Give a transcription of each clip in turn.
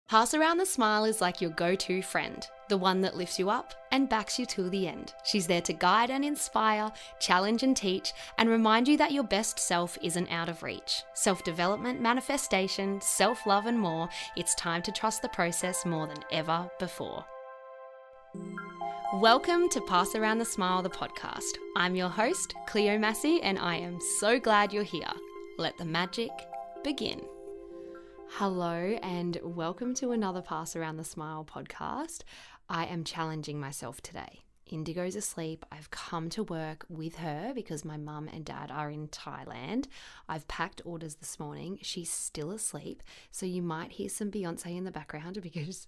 Pass Around the Smile is like your go-to friend, the one that lifts you up and backs you till the end. She's there to guide and inspire, challenge and teach, and remind you that your best self isn't out of reach. Self-development, manifestation, self-love and more, it's time to trust the process more than ever before. Welcome to Pass Around the Smile, the podcast. I'm your host, Cleo Massey, and I am so glad you're here. Let the magic begin. Hello and welcome to another Pass Around the Smile podcast. I am challenging myself today. Indigo's asleep. I've come to work with her because my mum and dad are in Thailand. I've packed orders this morning. She's still asleep. So you might hear some Beyonce in the background because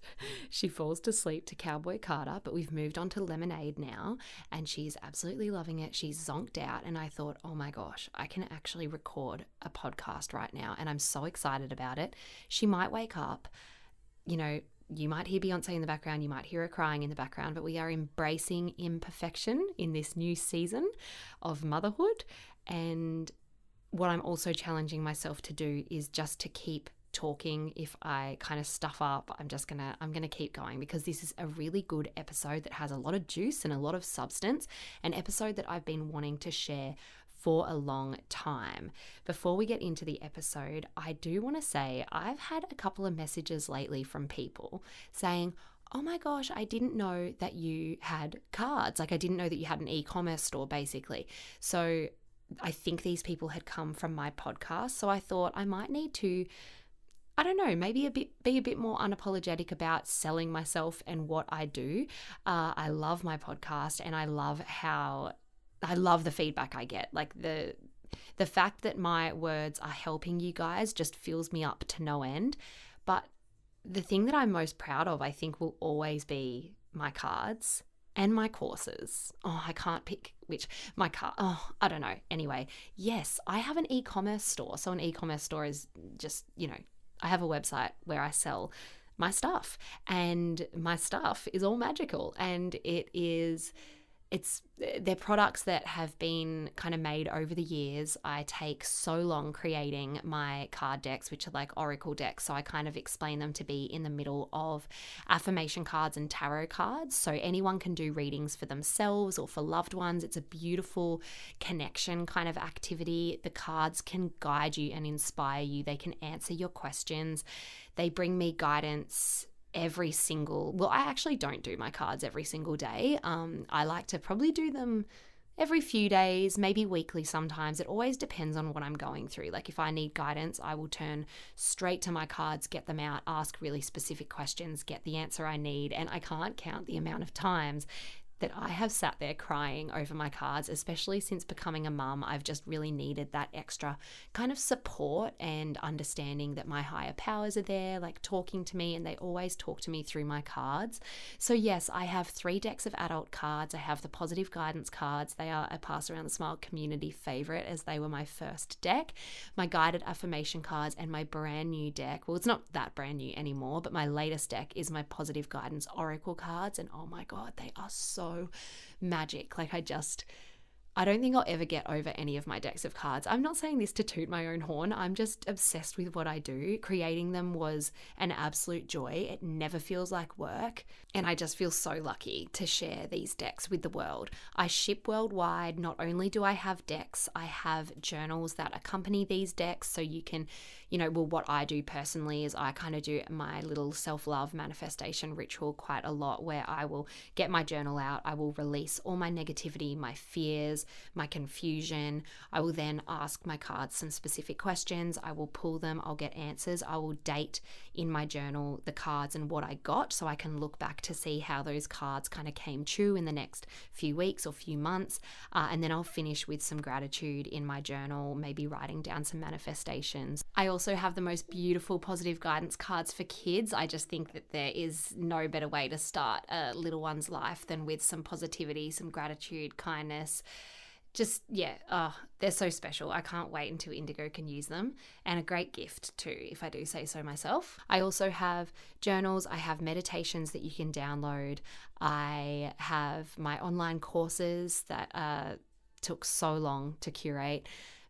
she falls to sleep to Cowboy Carter, but we've moved on to Lemonade now and she's absolutely loving it. She's zonked out and I thought, oh my gosh, I can actually record a podcast right now and I'm so excited about it. She might wake up, you might hear Beyonce in the background, you might hear her crying in the background, but we are embracing imperfection in this new season of motherhood. And what I'm also challenging myself to do is just to keep talking. If I kind of stuff up, I'm going to keep going because this is a really good episode that has a lot of juice and a lot of substance, an episode that I've been wanting to share for a long time. Before we get into the episode, I do want to say I've had a couple of messages lately from people saying, oh my gosh, I didn't know that you had cards. Like I didn't know that you had an e-commerce store basically. So I think these people had come from my podcast. So I thought I might need to, maybe be a bit more unapologetic about selling myself and what I do. I love my podcast and I love the feedback I get. Like the fact that my words are helping you guys just fills me up to no end. But the thing that I'm most proud of, I think, will always be my cards and my courses. Oh, I can't pick which. I don't know. Anyway, yes, I have an e-commerce store. So an e-commerce store is just, I have a website where I sell my stuff and my stuff is all magical and they're products that have been kind of made over the years. I take so long creating my card decks, which are like oracle decks. So I kind of explain them to be in the middle of affirmation cards and tarot cards. So anyone can do readings for themselves or for loved ones. It's a beautiful connection kind of activity. The cards can guide you and inspire you. They can answer your questions. They bring me guidance I actually don't do my cards every single day. I like to probably do them every few days, maybe weekly sometimes. It always depends on what I'm going through. Like if I need guidance, I will turn straight to my cards, get them out, ask really specific questions, get the answer I need. And I can't count the amount of times that I have sat there crying over my cards, especially since becoming a mum. I've just really needed that extra kind of support and understanding that my higher powers are there, like talking to me, and they always talk to me through my cards. So yes, I have 3 decks of adult cards. I have the positive guidance cards. They are a Pass Around the Smile community favorite as they were my first deck. My guided affirmation cards and my brand new deck. Well, it's not that brand new anymore, but my latest deck is my positive guidance oracle cards. And oh my God, they are so magic. Like I don't think I'll ever get over any of my decks of cards. I'm not saying this to toot my own horn. I'm just obsessed with what I do. Creating them was an absolute joy. It never feels like work. And I just feel so lucky to share these decks with the world. I ship worldwide. Not only do I have decks, I have journals that accompany these decks. So you can, what I do personally is I kind of do my little self-love manifestation ritual quite a lot where I will get my journal out. I will release all my negativity, my fears, my confusion. I will then ask my cards some specific questions. I will pull them. I'll get answers. I will date in my journal the cards and what I got so I can look back to see how those cards kind of came true in the next few weeks or few months. And then I'll finish with some gratitude in my journal, maybe writing down some manifestations. I also have the most beautiful positive guidance cards for kids. I just think that there is no better way to start a little one's life than with some positivity, some gratitude, kindness. They're so special. I can't wait until Indigo can use them, and a great gift too, if I do say so myself. I also have journals. I have meditations that you can download. I have my online courses that took so long to curate.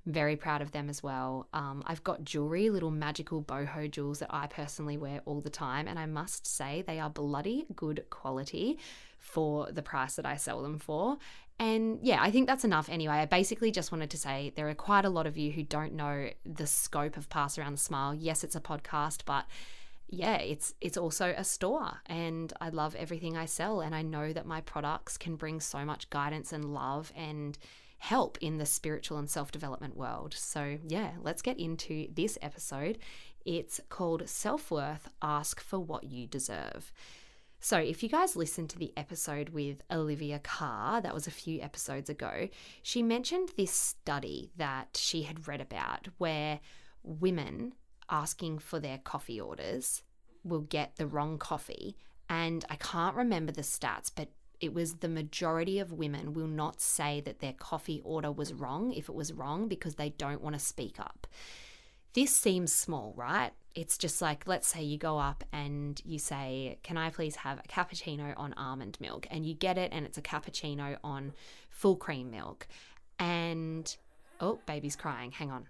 Very proud of them as well. I've got jewelry, little magical boho jewels that I personally wear all the time, and I must say they are bloody good quality for the price that I sell them for. And yeah, I think that's enough anyway. I basically just wanted to say there are quite a lot of you who don't know the scope of Pass Around the Smile. Yes, it's a podcast, but yeah, it's also a store, and I love everything I sell, and I know that my products can bring so much guidance and love and help in the spiritual and self-development world. So yeah, let's get into this episode. It's called Self-Worth, Ask for What You Deserve. So if you guys listened to the episode with Olivia Carr, that was a few episodes ago, she mentioned this study that she had read about where women asking for their coffee orders will get the wrong coffee. And I can't remember the stats, but it was the majority of women will not say that their coffee order was wrong if it was wrong because they don't want to speak up. This seems small, right? It's just like, let's say you go up and you say, can I please have a cappuccino on almond milk? And you get it and it's a cappuccino on full cream milk. And, oh, baby's crying. Hang on.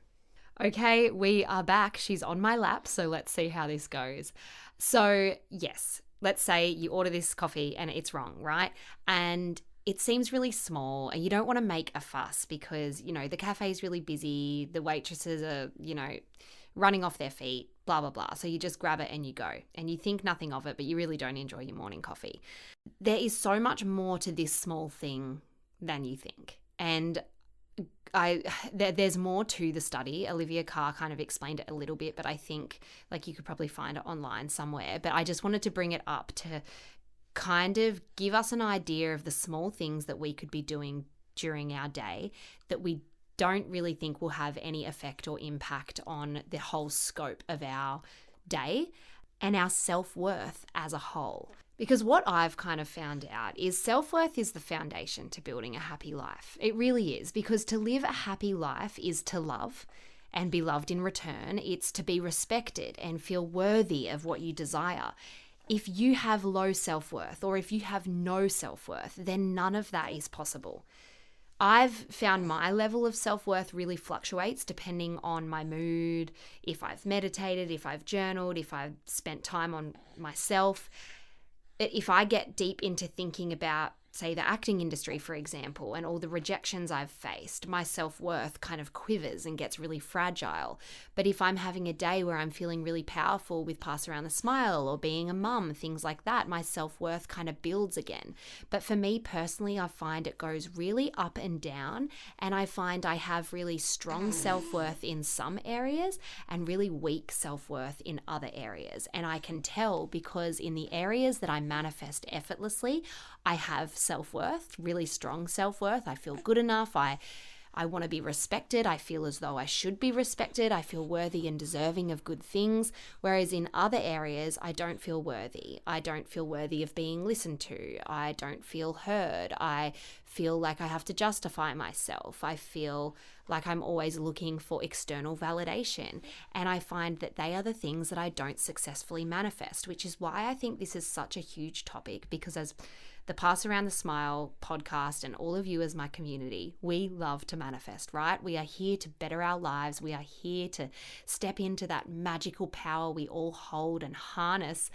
Okay, we are back. She's on my lap, so let's see how this goes. So yes, let's say you order this coffee and it's wrong, right? And it seems really small and you don't want to make a fuss because, you know, the cafe is really busy, the waitresses are, you know, running off their feet, blah, blah, blah. So you just grab it and you go and you think nothing of it, but you really don't enjoy your morning coffee. There is so much more to this small thing than you think. And there's more to the study. Olivia Carr kind of explained it a little bit, but I think like you could probably find it online somewhere. But I just wanted to bring it up to kind of give us an idea of the small things that we could be doing during our day that we don't really think will have any effect or impact on the whole scope of our day and our self-worth as a whole. Because what I've kind of found out is self-worth is the foundation to building a happy life. It really is, because to live a happy life is to love and be loved in return. It's to be respected and feel worthy of what you desire. If you have low self-worth or if you have no self-worth, then none of that is possible. I've found my level of self-worth really fluctuates depending on my mood, if I've meditated, if I've journaled, if I've spent time on myself. If I get deep into thinking about, say, the acting industry, for example, and all the rejections I've faced, my self-worth kind of quivers and gets really fragile. But if I'm having a day where I'm feeling really powerful with Pass Around the Smile or being a mum, things like that, my self-worth kind of builds again. But for me personally, I find it goes really up and down, and I find I have really strong self-worth in some areas and really weak self-worth in other areas. And I can tell because in the areas that I manifest effortlessly, I have self-worth, really strong self-worth. I feel good enough. I want to be respected. I feel as though I should be respected. I feel worthy and deserving of good things. Whereas in other areas, I don't feel worthy. I don't feel worthy of being listened to. I don't feel heard. I feel like I have to justify myself. I feel like I'm always looking for external validation. And I find that they are the things that I don't successfully manifest, which is why I think this is such a huge topic, because as the Pass Around the Smile podcast and all of you as my community, we love to manifest, right? We are here to better our lives. We are here to step into that magical power we all hold and harness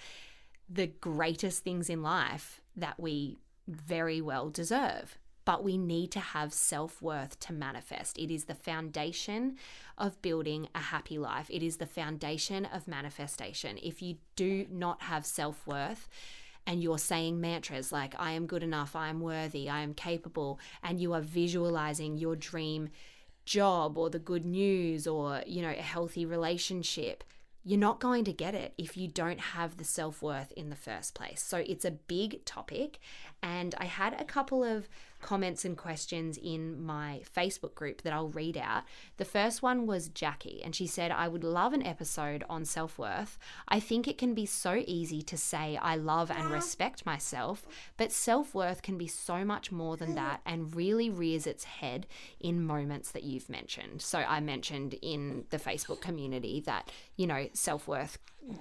the greatest things in life that we very well deserve. But we need to have self-worth to manifest. It is the foundation of building a happy life. It is the foundation of manifestation. If you do not have self-worth, and you're saying mantras like, I am good enough, I am worthy, I am capable, and you are visualizing your dream job or the good news or, you know, a healthy relationship, you're not going to get it if you don't have the self-worth in the first place. So it's a big topic. And I had a couple of comments and questions in my Facebook group that I'll read out. The first one was Jackie, and she said, I would love an episode on self-worth. I think it can be so easy to say I love and respect myself, but self-worth can be so much more than that and really rears its head in moments that you've mentioned. So I mentioned in the Facebook community that, you know, self-worth,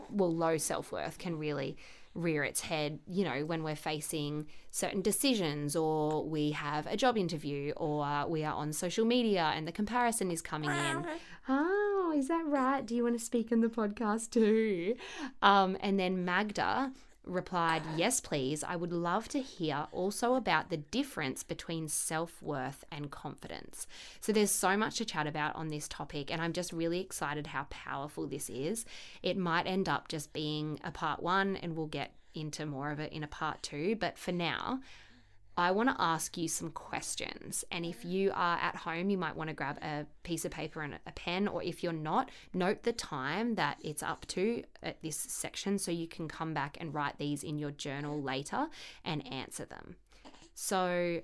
well, low self-worth can really rear its head, when we're facing certain decisions, or we have a job interview, or we are on social media and the comparison is coming in. Oh, is that right? Do you want to speak on the podcast too? And then Magda replied, yes, please. I would love to hear also about the difference between self-worth and confidence. So there's so much to chat about on this topic, and I'm just really excited how powerful this is. It might end up just being a part 1, and we'll get into more of it in a part 2. But for now, I want to ask you some questions. And if you are at home, you might want to grab a piece of paper and a pen, or if you're not, note the time that it's up to at this section so you can come back and write these in your journal later and answer them. So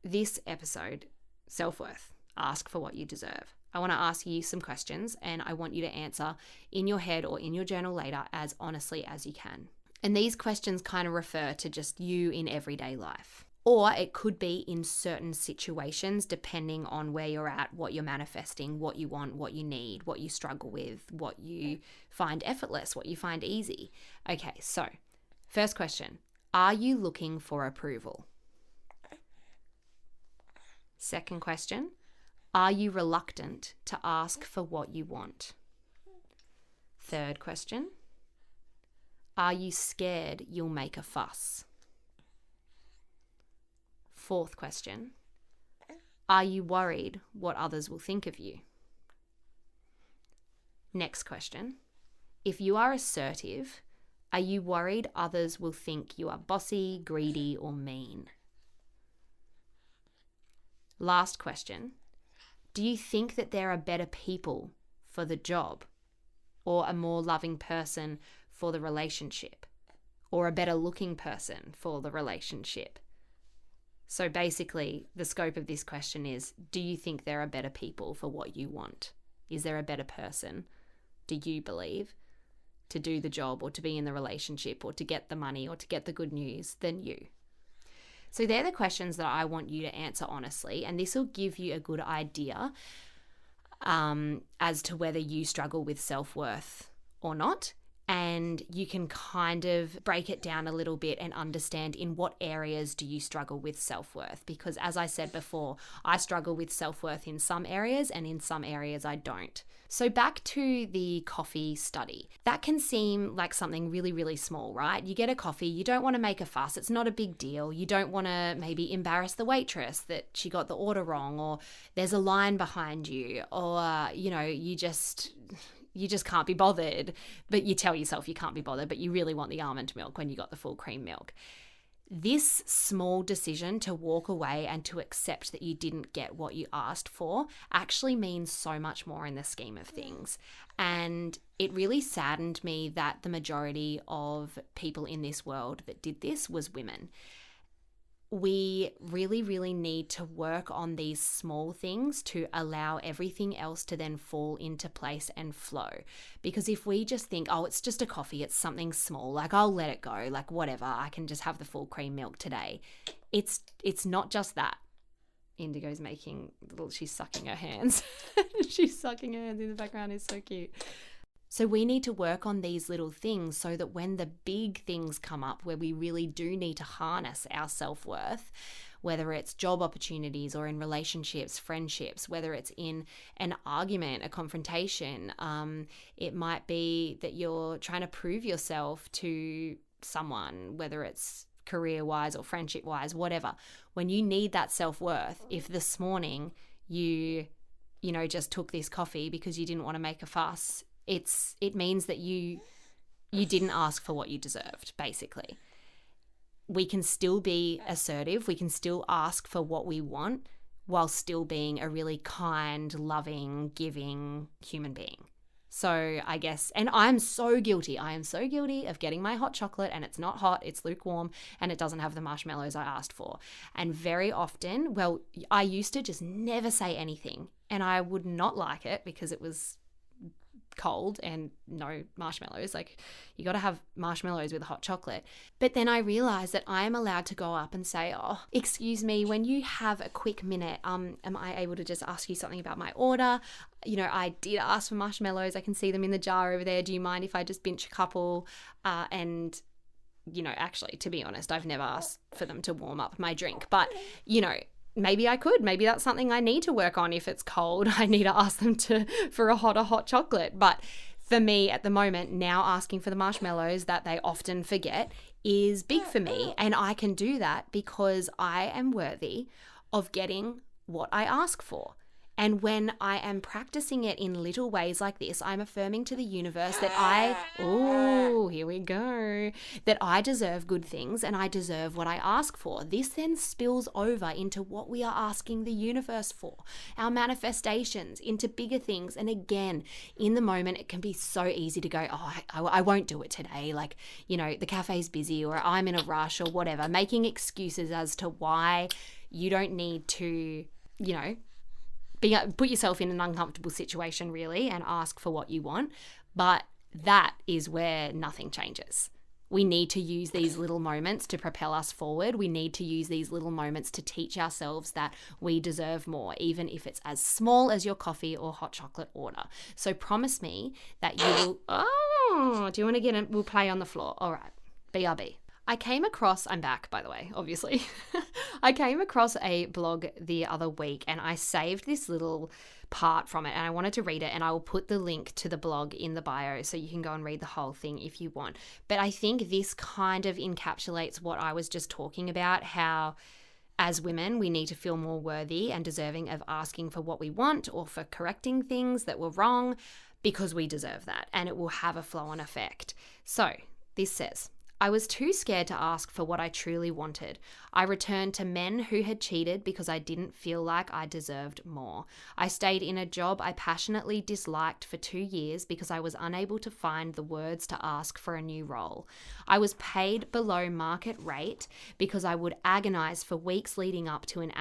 this episode, self-worth, ask for what you deserve. I want to ask you some questions, and I want you to answer in your head or in your journal later as honestly as you can. And these questions kind of refer to just you in everyday life. Or it could be in certain situations, depending on where you're at, what you're manifesting, what you want, what you need, what you struggle with, what you find effortless, what you find easy. Okay, so first question, are you looking for approval? Second question, are you reluctant to ask for what you want? Third question, are you scared you'll make a fuss? Fourth question, are you worried what others will think of you? Next question, if you are assertive, are you worried others will think you are bossy, greedy, or mean? Last question, do you think that there are better people for the job, or a more loving person for the relationship, or a better looking person for the relationship? So basically, the scope of this question is, do you think there are better people for what you want? Is there a better person, do you believe, to do the job or to be in the relationship or to get the money or to get the good news than you? So they're the questions that I want you to answer honestly, and this will give you a good idea as to whether you struggle with self-worth or not. And you can kind of break it down a little bit and understand in what areas do you struggle with self-worth. Because as I said before, I struggle with self-worth in some areas and in some areas I don't. So back to the coffee study. That can seem like something really, really small, right? You get a coffee, you don't want to make a fuss. It's not a big deal. You don't want to maybe embarrass the waitress that she got the order wrong, or there's a line behind you, or, you just can't be bothered, but you tell yourself you can't be bothered, but you really want the almond milk when you got the full cream milk. This small decision to walk away and to accept that you didn't get what you asked for actually means so much more in the scheme of things. And it really saddened me that the majority of people in this world that did this was women. We really, really need to work on these small things to allow everything else to then fall into place and flow. Because if we just think, oh, it's just a coffee, it's something small, like I'll let it go, like whatever, I can just have the full cream milk today. It's not just that. Indigo's she's sucking her hands. She's sucking her hands in the background. It's so cute. So we need to work on these little things so that when the big things come up where we really do need to harness our self-worth, whether it's job opportunities or in relationships, friendships, whether it's in an argument, a confrontation, it might be that you're trying to prove yourself to someone, whether it's career-wise or friendship-wise, whatever. When you need that self-worth, if this morning you just took this coffee because you didn't want to make a fuss, it means that you didn't ask for what you deserved, basically. We can still be assertive. We can still ask for what we want while still being a really kind, loving, giving human being. So I guess, and I'm so guilty. I am so guilty of getting my hot chocolate and it's not hot, it's lukewarm, and it doesn't have the marshmallows I asked for. And very often, I used to just never say anything, and I would not like it because it was cold and no marshmallows. Like, you got to have marshmallows with hot chocolate. But then I realized that I am allowed to go up and say, oh, excuse me, when you have a quick minute, am I able to just ask you something about my order? I did ask for marshmallows. I can see them in the jar over there. Do you mind if I just pinch a couple? And actually, to be honest, I've never asked for them to warm up my drink. But, maybe I could. Maybe that's something I need to work on. If it's cold, I need to ask them for a hot chocolate. But for me at the moment, now asking for the marshmallows that they often forget is big for me. And I can do that because I am worthy of getting what I ask for. And when I am practicing it in little ways like this, I'm affirming to the universe that here we go, that I deserve good things and I deserve what I ask for. This then spills over into what we are asking the universe for, our manifestations, into bigger things. And again, in the moment, it can be so easy to go, I won't do it today. Like, the cafe's busy or I'm in a rush or whatever, making excuses as to why you don't need to, put yourself in an uncomfortable situation really and ask for what you want. But that is where nothing changes. We need to use these little moments to propel us forward. We need to use these little moments to teach ourselves that we deserve more, even if it's as small as your coffee or hot chocolate order. So promise me that you will, do you want to get in? We'll play on the floor. All right, BRB. I'm back, by the way, obviously. I came across a blog the other week and I saved this little part from it and I wanted to read it, and I will put the link to the blog in the bio so you can go and read the whole thing if you want. But I think this kind of encapsulates what I was just talking about, how as women, we need to feel more worthy and deserving of asking for what we want or for correcting things that were wrong, because we deserve that and it will have a flow-on effect. So this says, I was too scared to ask for what I truly wanted. I returned to men who had cheated because I didn't feel like I deserved more. I stayed in a job I passionately disliked for 2 years because I was unable to find the words to ask for a new role. I was paid below market rate because I would agonize for weeks leading up to an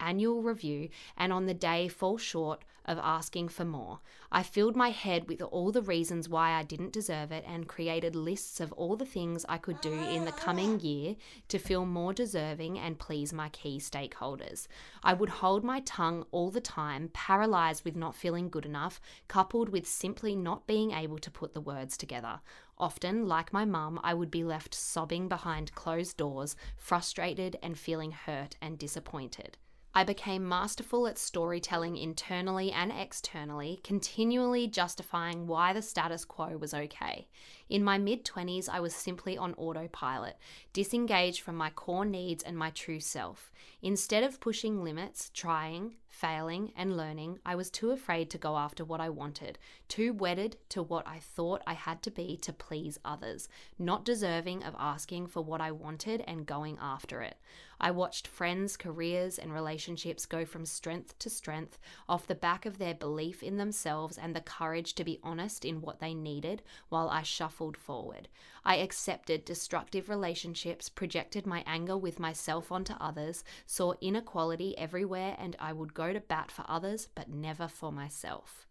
annual review and on the day fall short of asking for more. I filled my head with all the reasons why I didn't deserve it and created lists of all the things I could do in the coming year to feel more deserving and please my key stakeholders. I would hold my tongue all the time, paralyzed with not feeling good enough, coupled with simply not being able to put the words together. Often, like my mum, I would be left sobbing behind closed doors, frustrated and feeling hurt and disappointed. I became masterful at storytelling internally and externally, continually justifying why the status quo was okay. In my mid-20s, I was simply on autopilot, disengaged from my core needs and my true self. Instead of pushing limits, trying, failing, and learning, I was too afraid to go after what I wanted, too wedded to what I thought I had to be to please others, not deserving of asking for what I wanted and going after it. I watched friends' careers and relationships go from strength to strength off the back of their belief in themselves and the courage to be honest in what they needed while I shuffled forward. I accepted destructive relationships, projected my anger with myself onto others, saw inequality everywhere, and I would go to bat for others but never for myself.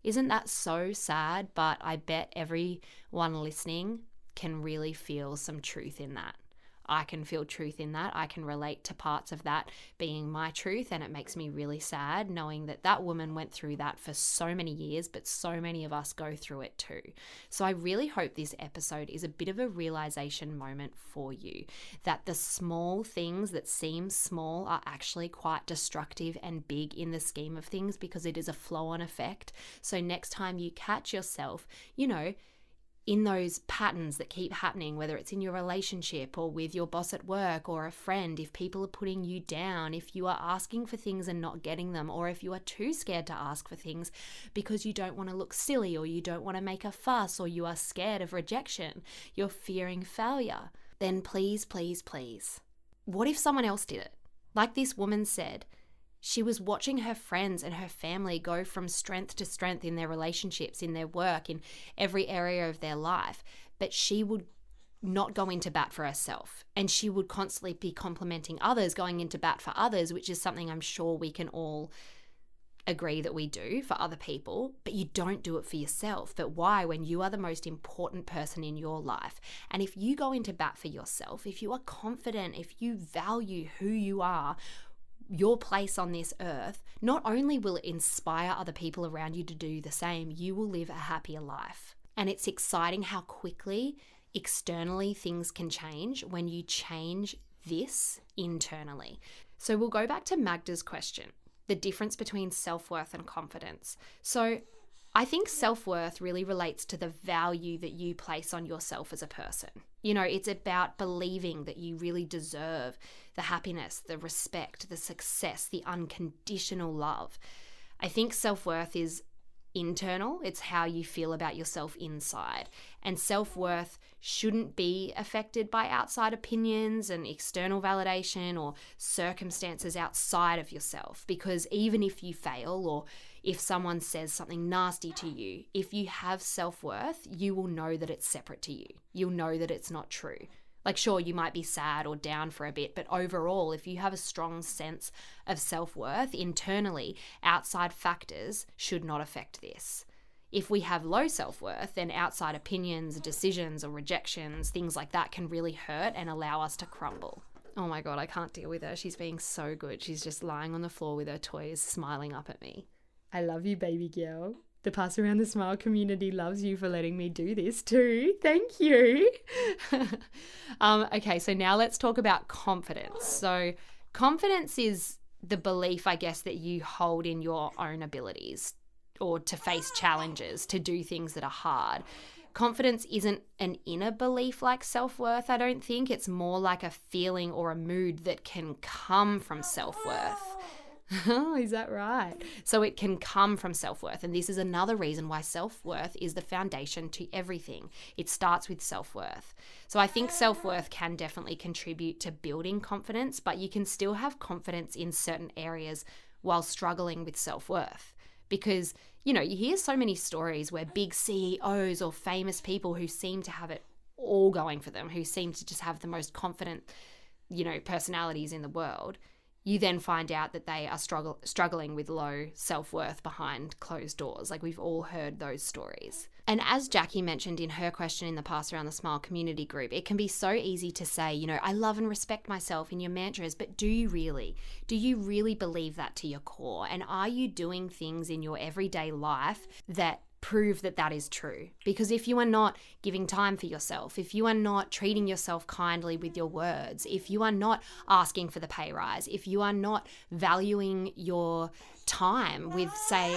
Isn't that so sad? But I bet everyone listening can really feel some truth in that. I can feel truth in that. I can relate to parts of that being my truth, and it makes me really sad knowing that that woman went through that for so many years, but so many of us go through it too. So I really hope this episode is a bit of a realization moment for you, that the small things that seem small are actually quite destructive and big in the scheme of things, because it is a flow-on effect. So next time you catch yourself, in those patterns that keep happening, whether it's in your relationship or with your boss at work or a friend, if people are putting you down, if you are asking for things and not getting them, or if you are too scared to ask for things because you don't want to look silly or you don't want to make a fuss or you are scared of rejection, you're fearing failure, then please, please, please, what if someone else did it? Like this woman said, she was watching her friends and her family go from strength to strength in their relationships, in their work, in every area of their life, but she would not go into bat for herself, and she would constantly be complimenting others, going into bat for others, which is something I'm sure we can all agree that we do for other people, but you don't do it for yourself. But why, when you are the most important person in your life? And if you go into bat for yourself, if you are confident, if you value who you are, your place on this earth, not only will it inspire other people around you to do the same, you will live a happier life. And it's exciting how quickly externally things can change when you change this internally. So we'll go back to Magda's question, the difference between self-worth and confidence. So I think self-worth really relates to the value that you place on yourself as a person. It's about believing that you really deserve the happiness, the respect, the success, the unconditional love. I think self-worth is internal. It's how you feel about yourself inside. And self-worth shouldn't be affected by outside opinions and external validation or circumstances outside of yourself. Because even if you fail or if someone says something nasty to you, if you have self-worth, you will know that it's separate to you. You'll know that it's not true. Like, sure, you might be sad or down for a bit, but overall, if you have a strong sense of self-worth internally, outside factors should not affect this. If we have low self-worth, then outside opinions, decisions, or rejections, things like that can really hurt and allow us to crumble. Oh my God, I can't deal with her. She's being so good. She's just lying on the floor with her toys, smiling up at me. I love you, baby girl. The Pass Around the Smile community loves you for letting me do this too. Thank you. Okay, so now let's talk about confidence. So confidence is the belief, I guess, that you hold in your own abilities or to face challenges, to do things that are hard. Confidence isn't an inner belief like self-worth, I don't think. It's more like a feeling or a mood that can come from self-worth. Oh, is that right? So it can come from self-worth. And this is another reason why self-worth is the foundation to everything. It starts with self-worth. So I think self-worth can definitely contribute to building confidence, but you can still have confidence in certain areas while struggling with self-worth. Because, you hear so many stories where big CEOs or famous people who seem to have it all going for them, who seem to just have the most confident, personalities in the world. You then find out that they are struggling with low self-worth behind closed doors. Like, we've all heard those stories. And as Jackie mentioned in her question in the Pass Around the Smile community group, it can be so easy to say, I love and respect myself in your mantras, but do you really? Do you really believe that to your core? And are you doing things in your everyday life that prove that that is true? Because if you are not giving time for yourself, if you are not treating yourself kindly with your words, if you are not asking for the pay rise, if you are not valuing your time with, say,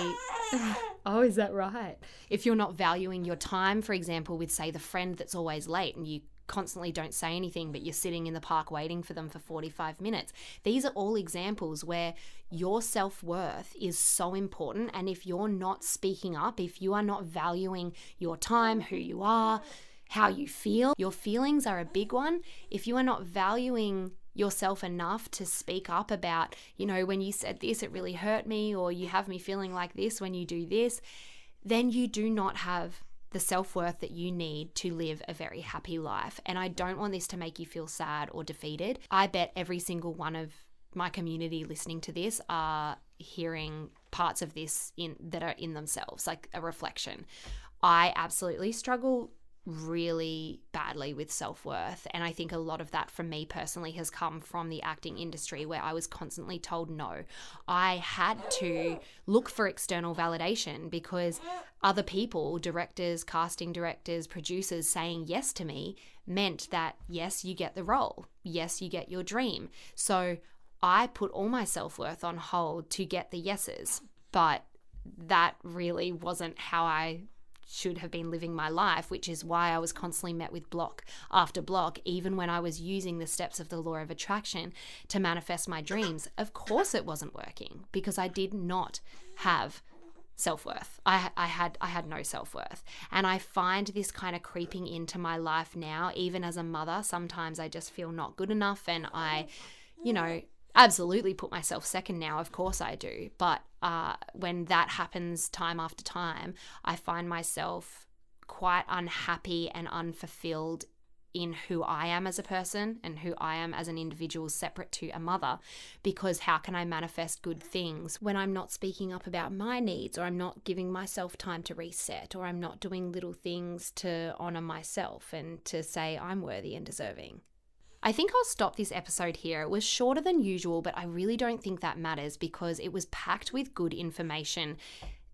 oh, is that right? If you're not valuing your time, for example, with, say, the friend that's always late and you constantly don't say anything, but you're sitting in the park waiting for them for 45 minutes. These are all examples where your self-worth is so important. And if you're not speaking up, if you are not valuing your time, who you are, how you feel, your feelings are a big one. If you are not valuing yourself enough to speak up about, when you said this, it really hurt me, or you have me feeling like this when you do this, then you do not have the self-worth that you need to live a very happy life. And I don't want this to make you feel sad or defeated. I bet every single one of my community listening to this are hearing parts of this that are in themselves, like a reflection. I absolutely struggle really badly with self-worth, and I think a lot of that from me personally has come from the acting industry, where I was constantly told no. I had to look for external validation because other people, directors, casting directors, producers saying yes to me meant that yes, you get the role, yes, you get your dream. So I put all my self-worth on hold to get the yeses, but that really wasn't how I should have been living my life, which is why I was constantly met with block after block, even when I was using the steps of the law of attraction to manifest my dreams. Of course it wasn't working because I did not have self-worth. I had no self-worth. And I find this kind of creeping into my life now, even as a mother. Sometimes I just feel not good enough, and I, absolutely put myself second now. Of course I do. But when that happens time after time, I find myself quite unhappy and unfulfilled in who I am as a person and who I am as an individual separate to a mother, because how can I manifest good things when I'm not speaking up about my needs, or I'm not giving myself time to reset, or I'm not doing little things to honor myself and to say I'm worthy and deserving. I think I'll stop this episode here. It was shorter than usual, but I really don't think that matters because it was packed with good information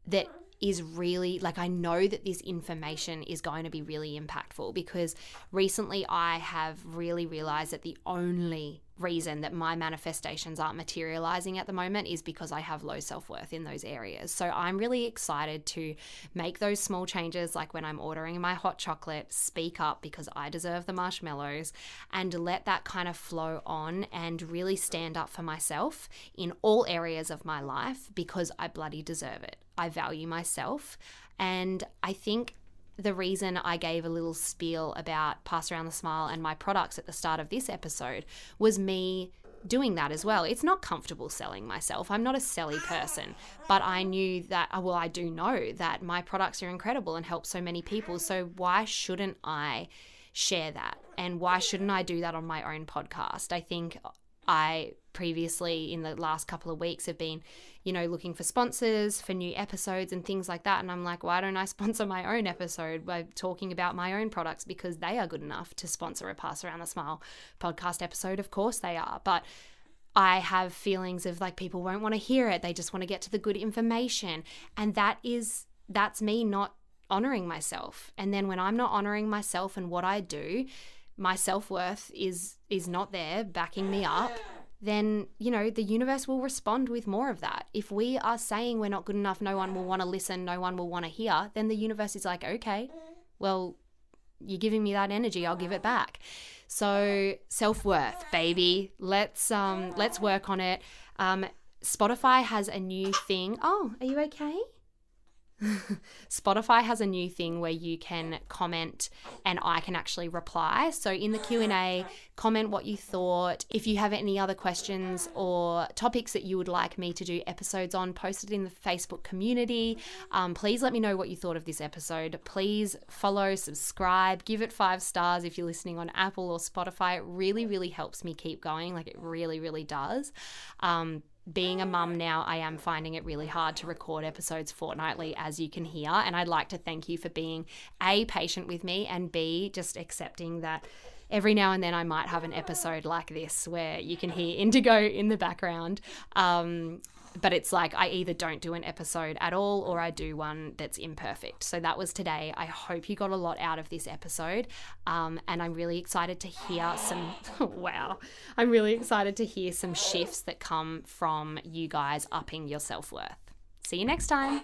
that is really, like, I know that this information is going to be really impactful, because recently I have really realized that the only reason that my manifestations aren't materializing at the moment is because I have low self-worth in those areas. So I'm really excited to make those small changes, like when I'm ordering my hot chocolate, speak up because I deserve the marshmallows, and let that kind of flow on and really stand up for myself in all areas of my life, because I bloody deserve it. I value myself. And I think the reason I gave a little spiel about Pass Around the Smile and my products at the start of this episode was me doing that as well. It's not comfortable selling myself. I'm not a selly person, but I knew that, well, I do know that my products are incredible and help so many people. So why shouldn't I share that? And why shouldn't I do that on my own podcast? I think I previously, in the last couple of weeks, have been, looking for sponsors for new episodes and things like that. And I'm like, why don't I sponsor my own episode by talking about my own products? Because they are good enough to sponsor a Pass Around the Smile podcast episode. Of course they are. But I have feelings of like people won't want to hear it. They just want to get to the good information. And that's me not honoring myself. And then when I'm not honoring myself and what I do, my self-worth is not there backing me up, then, the universe will respond with more of that. If we are saying we're not good enough, no one will want to listen, no one will want to hear, then the universe is like, okay, well, you're giving me that energy, I'll give it back. So self-worth, baby, let's work on it. Spotify has a new thing. Oh, are you okay? Spotify has a new thing where you can comment and I can actually reply. So in the Q&A, comment what you thought. If you have any other questions or topics that you would like me to do episodes on, post it in the Facebook community. Please let me know what you thought of this episode. Please follow, subscribe, give it 5 stars if you're listening on Apple or Spotify. It really, really helps me keep going. Like, it really, really does. Being a mum now, I am finding it really hard to record episodes fortnightly, as you can hear. And I'd like to thank you for being A, patient with me, and B, just accepting that every now and then I might have an episode like this where you can hear Indigo in the background. But it's like I either don't do an episode at all or I do one that's imperfect. So that was today. I hope you got a lot out of this episode. And I'm really excited to hear some, wow, I'm really excited to hear some shifts that come from you guys upping your self-worth. See you next time.